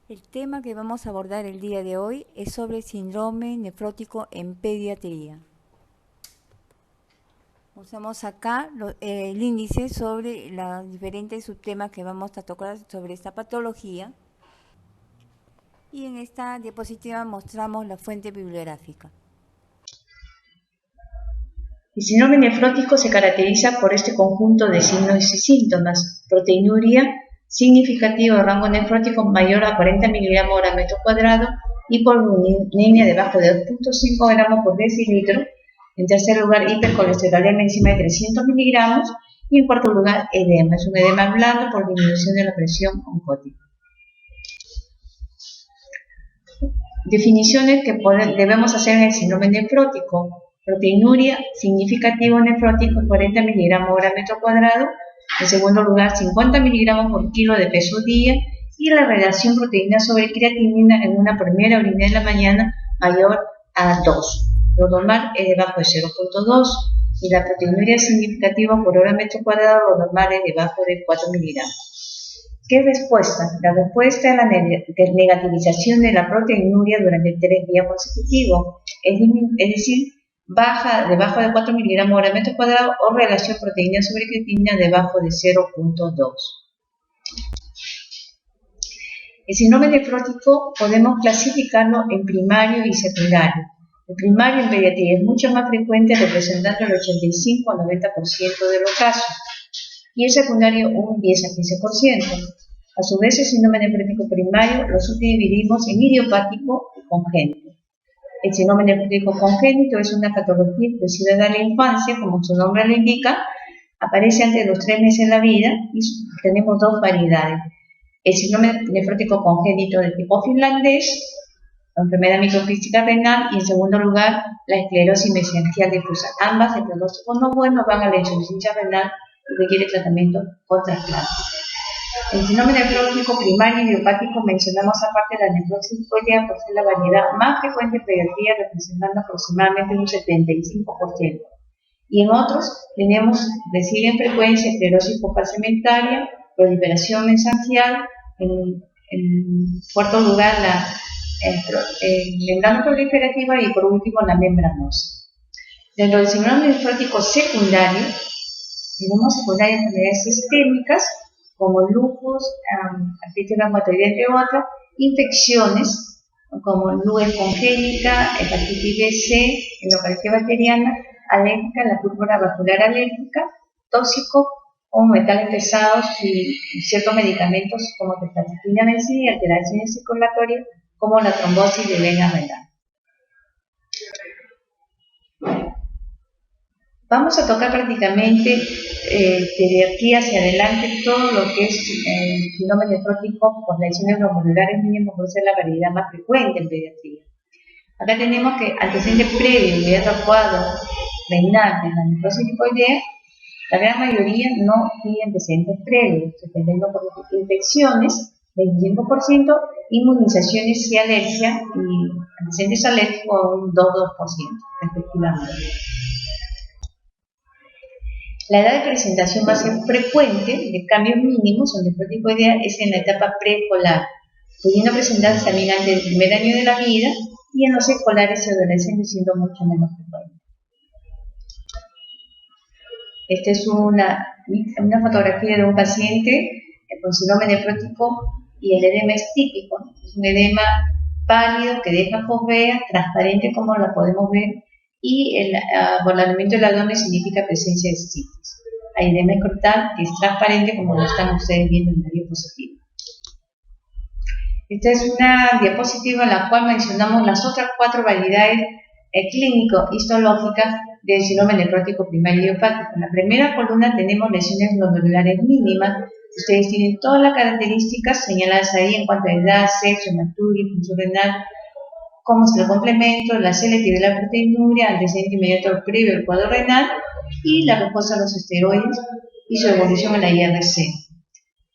El tema que vamos a abordar el día de hoy es sobre síndrome nefrótico en pediatría. Usamos acá el índice sobre los diferentes subtemas que vamos a tocar sobre esta patología. Y en esta diapositiva mostramos la fuente bibliográfica. El síndrome nefrótico se caracteriza por este conjunto de signos y síntomas: proteinuria significativo de rango nefrótico mayor a 40 mg hora metro cuadrado, hipovoluminemia debajo de 2.5 gramos por decilitro. En tercer lugar, hipercolesterolemia encima de 300 miligramos. Y en cuarto lugar, edema. Es un edema blando por disminución de la presión oncótica. Definiciones que debemos hacer en el síndrome nefrótico: proteinuria significativo nefrótico 40 mg hora metro cuadrado. En segundo lugar, 50 mg por kilo de peso día. Y la relación proteína sobre creatinina en una primera orina de la mañana mayor a 2. Lo normal es debajo de 0.2. Y la proteinuria significativa por hora metro cuadrado, lo normal es debajo de 4 miligramos. ¿Qué respuesta? La respuesta es la negativización de la proteinuria durante 3 días consecutivos, es decir, baja debajo de 4 miligramos hora metro cuadrado o relación proteína sobre creatinina debajo de 0.2. El síndrome nefrótico podemos clasificarlo en primario y secundario. El primario en pediatría es mucho más frecuente, representando el 85 al 90% de los casos, y el secundario un 10 a 15%. A su vez, el síndrome nefrótico primario lo subdividimos en idiopático y congénito. El síndrome nefrótico congénito es una patología exclusiva de la infancia, como su nombre lo indica, aparece antes de los 3 meses de la vida y tenemos dos variedades. El síndrome nefrótico congénito de tipo finlandés, la enfermedad microcística renal, y en segundo lugar, la esclerosis mesenquial difusa. Ambas, de pronóstico no bueno, van a la insuficiencia renal y requiere tratamiento con trasplante. El síndrome nefrótico primario y idiopático mencionamos aparte de la nefrosis tipoidea por ser la variedad más frecuente en pediatría, representando aproximadamente un 75%. Y en otros reciben frecuencia esclerosis focal segmentaria, proliferación mesangial, en cuarto lugar la membrana proliferativa y por último la membranosa. Dentro del síndrome nefrótico secundario, tenemos secundarias enfermedades sistémicas como lupus, artritis reumatoide, entre otras, infecciones como lupus congénita, hepatitis B, C, endocarditis bacteriana, alérgica, la púrpura vascular alérgica, tóxico o metales pesados y ciertos medicamentos como tetracyclina vencida y alteraciones circulatorias como la trombosis de vena renal. Vamos a tocar prácticamente de aquí hacia adelante todo lo que es el síndrome nefrótico por lesiones glomurulares mínimas, por ser la variedad más frecuente en pediatría. Acá tenemos que antecedentes previos de cuadro renal de la nefrosis tipoidea, la gran mayoría no tiene antecedentes previos, dependiendo por infecciones, 25%, inmunizaciones y alergia, y antecedentes alérgicos un 2% respectivamente. La edad de presentación más frecuente de cambios mínimos en nefrosis tipoidea es en la etapa preescolar, pudiendo presentarse también antes del primer año de la vida, y en los escolares y adolescentes siendo mucho menos frecuente. Esta es una fotografía de un paciente con síndrome nefrótico y el edema es típico. Es un edema pálido que deja fosfea, transparente como la podemos ver, y el abolanamiento del abdomen significa presencia de cistitis. Hay edema escrotal que es transparente como lo están ustedes viendo en la diapositiva. Esta es una diapositiva en la cual mencionamos las otras 4 variedades clínico-histológicas del síndrome nefrótico primario idiopático. En la primera columna tenemos lesiones glomurulares mínimas. Ustedes tienen todas las características señaladas ahí en cuanto a edad, sexo, hematuria, función renal, como es el complemento, la selectividad de la proteinuria, antecedente inmediato previo al cuadro renal y la respuesta a los esteroides y su evolución en la IRC.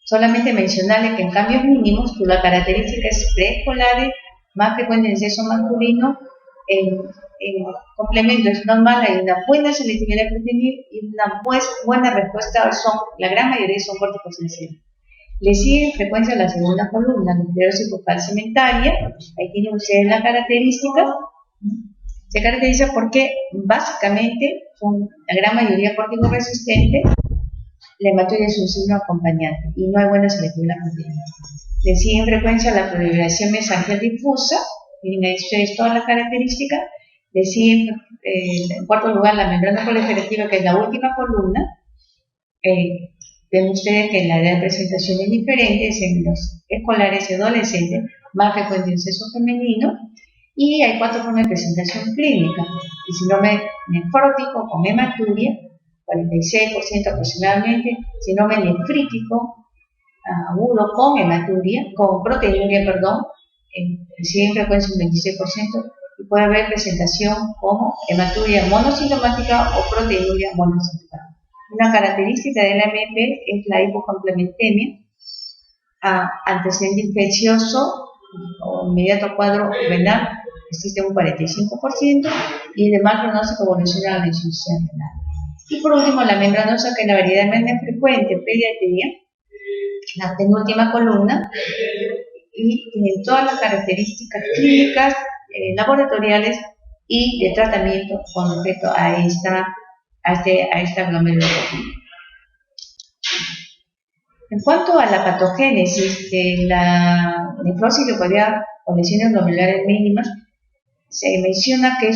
Solamente mencionarles que en cambios mínimos, la característica es preescolares, más frecuente en el sexo masculino, el complemento es normal, hay una buena selectividad de proteinina y una buena respuesta, la gran mayoría son corticosensibles. Le sigue en frecuencia la segunda columna, la esclerosis focal cementaria. Ahí tienen ustedes las características. Se caracteriza porque básicamente son la gran mayoría córtico-resistente. La hematuria es un signo acompañante y no hay buena selectividad proteína. Le sigue en frecuencia la proliferación mesangial difusa. Miren, esto es todas las características. Le sigue en cuarto lugar la membrana proliferativa, que es la última columna. Ven ustedes que la edad de presentación es diferente, es en los escolares y adolescentes, más frecuente en sexo femenino, y hay 4 formas de presentación clínica: el síndrome nefrótico con hematuria, 46% aproximadamente, síndrome nefrítico agudo con hematuria, con proteinuria, sigue en frecuencia un 26%, y puede haber presentación como hematuria monosintomática o proteinuria monosintomática. Una característica de la MP es la hipocomplementemia, antecedente infeccioso o inmediato cuadro renal, existe un 45%, y el de mal pronóstico evoluciona a la insuficiencia renal. Y por último, la membranosa, que es la variedad menos frecuente en pediatría, la penúltima columna, y tiene todas las características clínicas, laboratoriales y de tratamiento con respecto a esta glomerulopatía. En cuanto a la patogénesis de la nefrosis leucopenia con lesiones glomerulares mínimas, se menciona que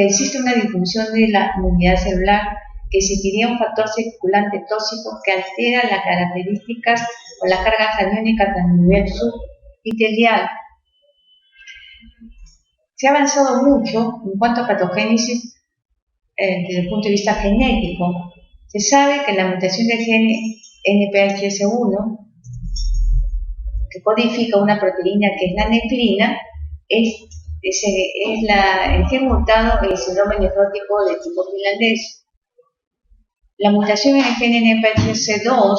existe una disfunción de la inmunidad celular, que existiría un factor circulante tóxico que altera las características o las cargas aniónicas a nivel subepitelial. Se ha avanzado mucho en cuanto a patogénesis desde el punto de vista genético. Se sabe que la mutación del gen NPHS1, que codifica una proteína que es la nefrina, el gen mutado en el síndrome nefrótico de tipo finlandés. La mutación en el gen NPHS2,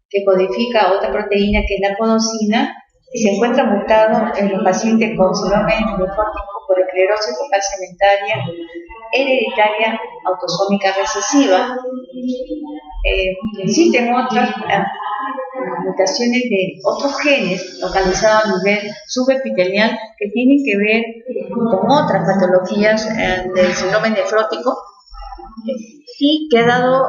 que codifica otra proteína que es la podocina, se encuentra mutado en los pacientes con síndrome nefrótico por esclerosis focal cementaria hereditaria autosómica recesiva. Existen otras mutaciones de otros genes localizados a nivel subepitelial que tienen que ver con otras patologías del síndrome nefrótico, y que ha dado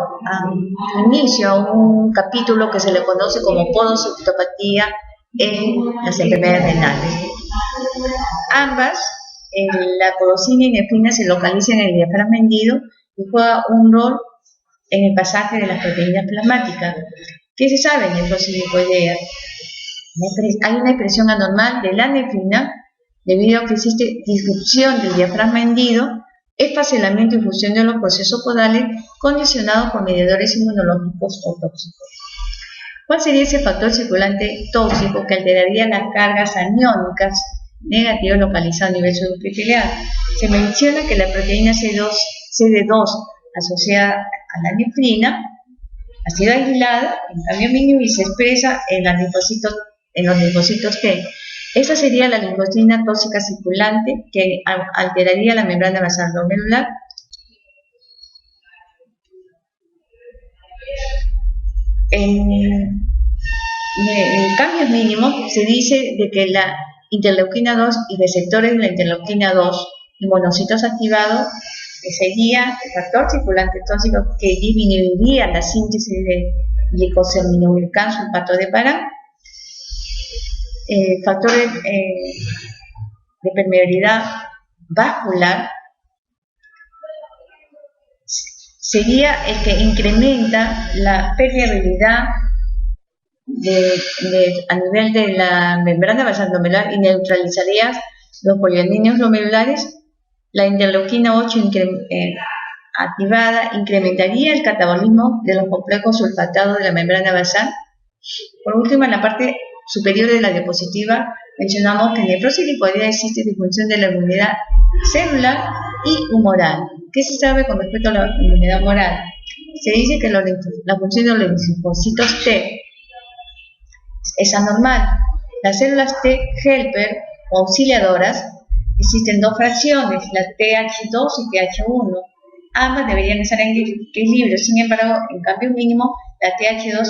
inicio a un capítulo que se le conoce como podocitopatía en las enfermedades renales. Ambas, la podocina y nefrina, se localizan en el diafragma hendido y juega un rol en el pasaje de las proteínas plasmáticas. ¿Qué se sabe en nefrosis lipoidea? Hay una expresión anormal de la nefrina debido a que existe disrupción del diafragma hendido, esparcelamiento y fusión de los procesos podales condicionados por mediadores inmunológicos o tóxicos. ¿Cuál sería ese factor circulante tóxico que alteraría las cargas aniónicas negativas localizadas a nivel subepitelial? Se menciona que la proteína CD2 asociada a la nefrina ha sido aislada en cambio mínimo y se expresa en los linfocitos T. Esa sería la linfocina tóxica circulante que alteraría la membrana basal glomerular. En cambios mínimos se dice de que la interleuquina 2 y receptores de la interleuquina 2 y monocitos activados, que sería el factor circulante tóxico que disminuiría la síntesis de glicosaminoglicán sulfato de Pará, factores de permeabilidad vascular, sería el que incrementa la permeabilidad a nivel de la membrana basal glomerular y neutralizaría los polialíneos glomerulares. La interleuquina 8 activada incrementaría el catabolismo de los complejos sulfatados de la membrana basal. Por último, en la parte superior de la diapositiva mencionamos que en nefrosis lipoidea existe disfunción de la inmunidad celular y humoral. ¿Qué se sabe con respecto a la inmunidad humoral? Se dice que la función de los linfocitos T es anormal. Las células T helper o auxiliadoras, existen dos fracciones, la TH2 y TH1. Ambas deberían estar en equilibrio, sin embargo, en cambio mínimo, la TH2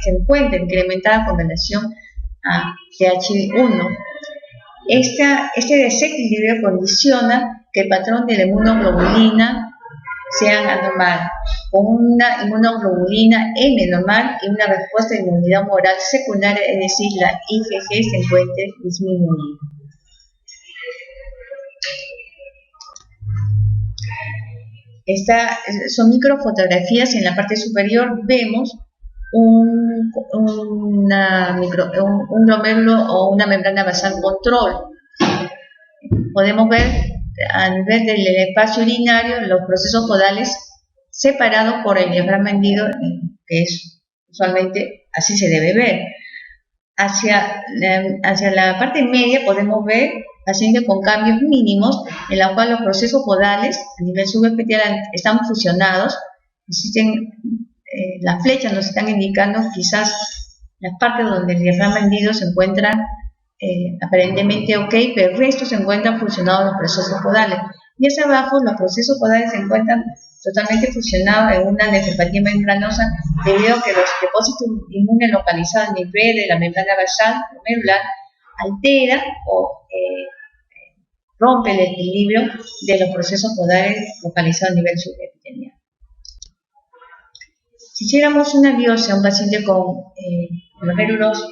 se encuentra incrementada con relación a TH1. Este desequilibrio condiciona que el patrón de la inmunoglobulina sea anormal, con una inmunoglobulina M normal y una respuesta de inmunidad humoral secundaria, es decir, la IgG se encuentre disminuida. Son microfotografías. En la parte superior vemos un glomérulo o una membrana basal control. Podemos ver a nivel del espacio urinario los procesos podales separados por el diafragma hendido, que es usualmente así se debe ver. Hacia la parte media podemos ver pacientes con cambios mínimos, en la cual los procesos podales a nivel subepitelial están fusionados. Existen las flechas nos están indicando quizás las partes donde el diafragma hendido se encuentran aparentemente ok, pero el resto se encuentran fusionados los procesos podales. Y hacia abajo los procesos podales se encuentran totalmente fusionados en una nefropatía membranosa, debido a que los depósitos inmunes localizados en el nivel de la membrana basal glomerular altera o rompe el equilibrio de los procesos podales localizados a nivel subepitelial. Si hiciéramos una biopsia a un paciente con glomérulos,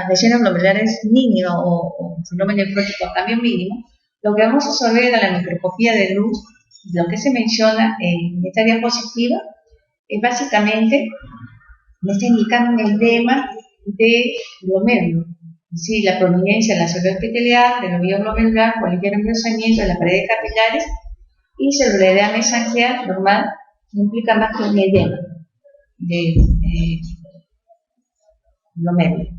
lesiones glomerares mínimas o fenómeno nefrótico a cambio mínimo, lo que vamos a observar en la microscopía de luz, lo que se menciona en esta diapositiva, es básicamente me está indicando un edema de glomérulo, es decir, la prominencia de la célula epitelial, del ovillo glomerular, con ligero engrosamiento de las paredes capilares y celularidad mesangial normal, no implica más que un edema de glomérulo.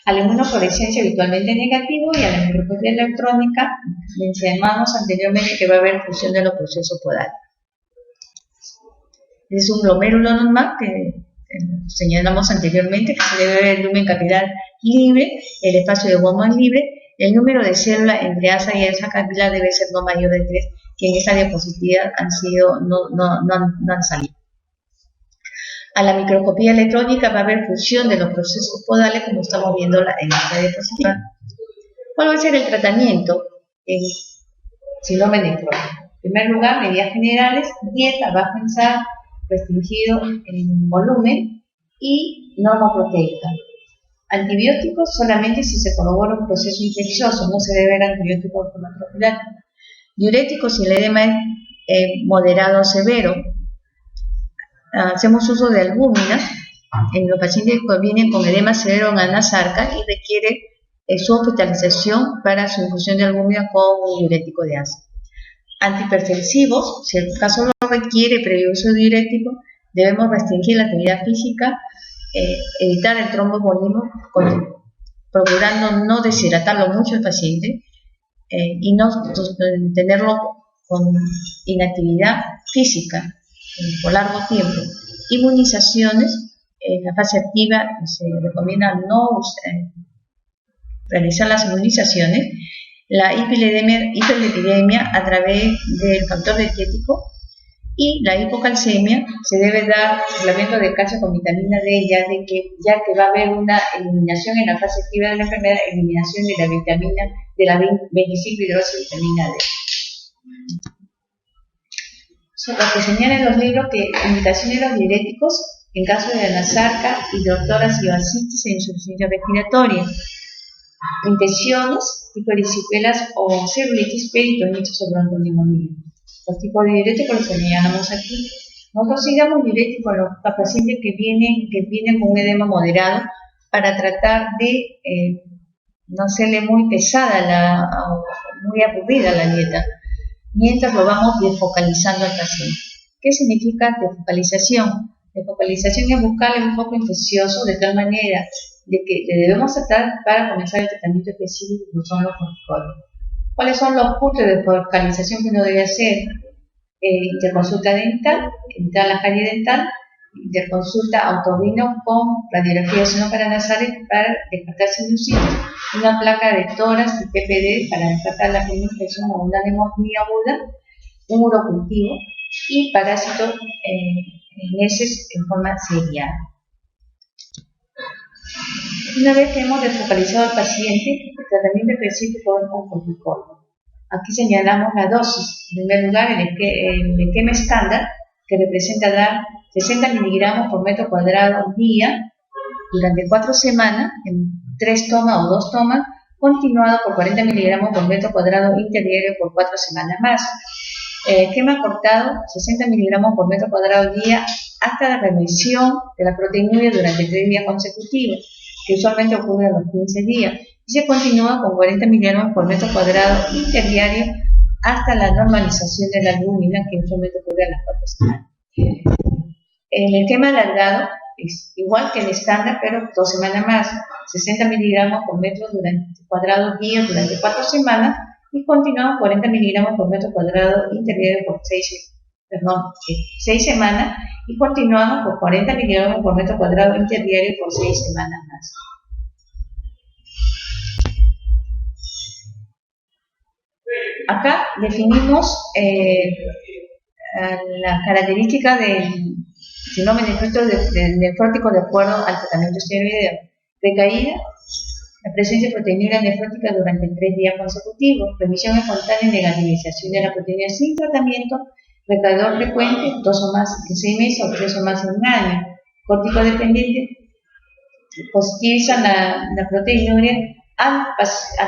A la inmunofluorescencia habitualmente negativo y a la microscopía electrónica mencionamos anteriormente que va a haber fusión de los procesos podales. Es un glomérulo normal que señalamos anteriormente, que se debe ver el lumen capilar libre, el espacio de Bowman libre, el número de células entre asa y asa capilar debe ser no mayor de 3, que en esta diapositiva no han salido. A la microscopía electrónica va a haber fusión de los procesos podales, como estamos viendo en esta diapositiva. ¿Cuál va a ser el tratamiento en síndrome nefrótico? En primer lugar, medidas generales, dieta bajo en sal, restringido en volumen y norma proteica. Antibióticos solamente si se corrobora un proceso infeccioso, no se debe dar antibióticos profilácticos. Diuréticos si el edema es moderado o severo. Hacemos uso de albúminas en los pacientes que vienen con edema severo en anasarca y requiere su hospitalización para su infusión de albúmina con un diurético de asa. Antihipertensivos, si el caso lo requiere previo uso de diurético, debemos restringir la actividad física, evitar el tromboembolismo, procurando no deshidratarlo mucho al paciente y no tenerlo con inactividad física por largo tiempo. Inmunizaciones, en la fase activa se recomienda no realizar las inmunizaciones. La hiperlipidemia a través del factor dietético y la hipocalcemia se debe dar suplemento de calcio con vitamina D, ya que va a haber una eliminación en la fase activa de la enfermedad, eliminación de la vitamina, de la 25-hidroxivitamina D. Lo que señalan los libros que indicaciones de los diuréticos en caso de anasarca, hidrotórax y vasititis e insuficiencia respiratoria, infecciones, tipo erisipelas o celulitis, peritonitis o bronconeumonía. Los tipos de diuréticos los señalamos aquí. Nosotros sigamos diuréticos a los pacientes que vienen con un edema moderado para tratar de no hacerle muy pesada o muy aburrida la dieta, mientras lo vamos desfocalizando al paciente. ¿Qué significa desfocalización? Desfocalización es buscarle un foco infeccioso de tal manera de que le debemos tratar para comenzar el tratamiento específico que son los corticoides. ¿Cuáles son los puntos de desfocalización que uno debe hacer? Interconsulta dental, evitar la carie dental, interconsulta otorrino con radiografía de seno paranasales para descartar sinusitis, una placa de tórax y PPD para descartar la primera infección o una neumonía aguda, un urocultivo y parásitos en heces en forma serial. Una vez que hemos desfocalizado al paciente, el tratamiento específico es con corticoide. Aquí señalamos la dosis. En primer lugar, el esquema estándar, que representa dar 60 miligramos por metro cuadrado al día durante 4 semanas, en 3 tomas o 2 tomas, continuado por 40 miligramos por metro cuadrado interdiario por 4 semanas más. Esquema cortado, 60 miligramos por metro cuadrado al día hasta la remisión de la proteinuria durante 3 días consecutivos, que usualmente ocurre a los 15 días, y se continúa con 40 miligramos por metro cuadrado interdiario hasta la normalización de la albúmina, que usualmente ocurre a las 4 semanas. El esquema alargado es igual que el estándar, pero 2 semanas más, 60 miligramos por metro cuadrado día durante 4 semanas, y continuamos 40 miligramos por metro cuadrado interdiario por 6 semanas, y continuamos por 40 miligramos por metro cuadrado interdiario por 6 semanas más. Acá definimos las características del síndrome nefrótico de acuerdo al tratamiento esteroideo. Recaída, la presencia de proteinuria nefrótica durante 3 días consecutivos, remisión espontánea y negativización de la proteinuria sin tratamiento, recaidor frecuente, 2 o más en 6 meses o 3 o más en 1 año, córtico-dependiente, positiviza la proteinuria al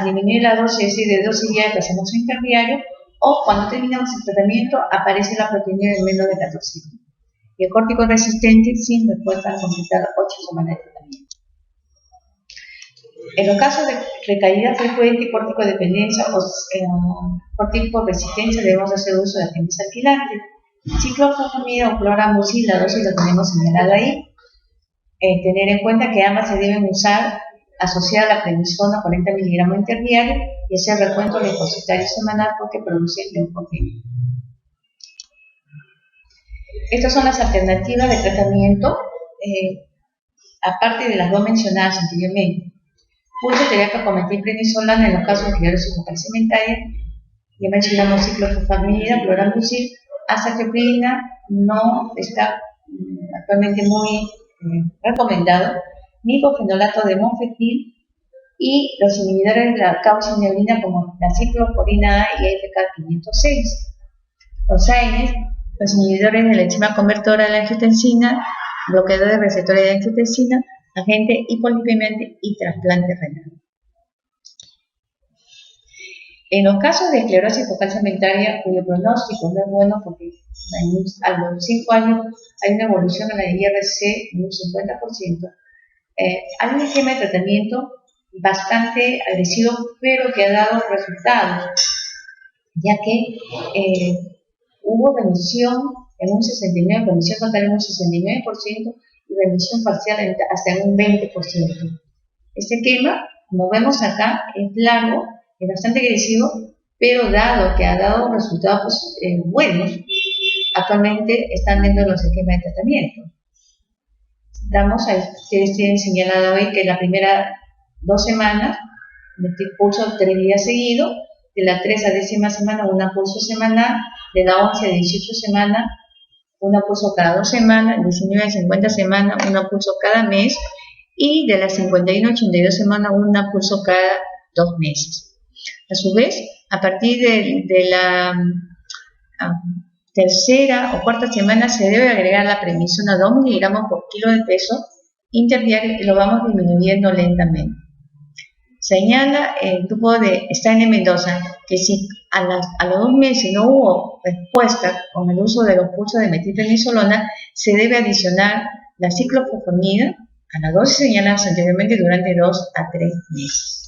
disminuir la dosis, es decir, de dosis diarias pasamos a interdiario, o cuando terminamos el tratamiento aparece la proteinuria en menos de 14 días. Y el córtico resistente sin respuesta al completar 8 semanas de tratamiento. En los casos de recaída frecuente, córtico-dependencia o córtico-resistencia debemos hacer uso de agentes alquilantes. Ciclofosfamida o clorambucil, la dosis la tenemos señalada ahí. Tener en cuenta que ambas se deben usar asociada a la prednisona 40 miligramos interdiario y hacer recuento leucocitario semanal porque produce leucopenia. Estas son las alternativas de tratamiento, aparte de las 2 mencionadas anteriormente. Pulso terapia con metilprednisolona en los casos de esclerosis focal cementaria. Ya mencionamos ciclofosfamida, clorambucil, azathioprina no está actualmente muy recomendado, micofenolato de monfetil y los inhibidores de la cauciniolina como la ciclosporina A y FK506. Los AINES, los inhibidores de la enzima convertora de la angiotensina, bloqueadores de receptores de angiotensina, agente hipolipemiante y trasplante renal. En los casos de esclerosis focal cementaria, cuyo pronóstico no es bueno porque a los 5 años hay una evolución en la IRC de un 50%, hay un esquema de tratamiento bastante agresivo, pero que ha dado resultados, ya que hubo remisión en un 69%, remisión total en un 69% y remisión parcial hasta en un 20%. Este esquema, como vemos acá, es largo, es bastante agresivo, pero dado que ha dado resultados buenos, actualmente están dentro de los esquemas de tratamiento. Ustedes tienen señalado hoy que la primera 2 semanas, meter pulso 3 días seguidos, de la 3 a 10ª semana una pulso semanal, de la 11 a 18 semanas una pulso cada 2 semanas, 19 a 50 semanas una pulso cada mes y de las 51 a 82 semanas una pulso cada 2 meses. A su vez, a partir de la tercera o cuarta semana se debe agregar la prednisona 2 miligramos por kilo de peso interdiario y lo vamos disminuyendo lentamente. Señala el grupo de Steiner Mendoza que si a los 2 meses no hubo respuesta con el uso de los pulsos de metilprednisolona, se debe adicionar la ciclofosfamida a la dosis señaladas anteriormente durante 2 a 3 meses.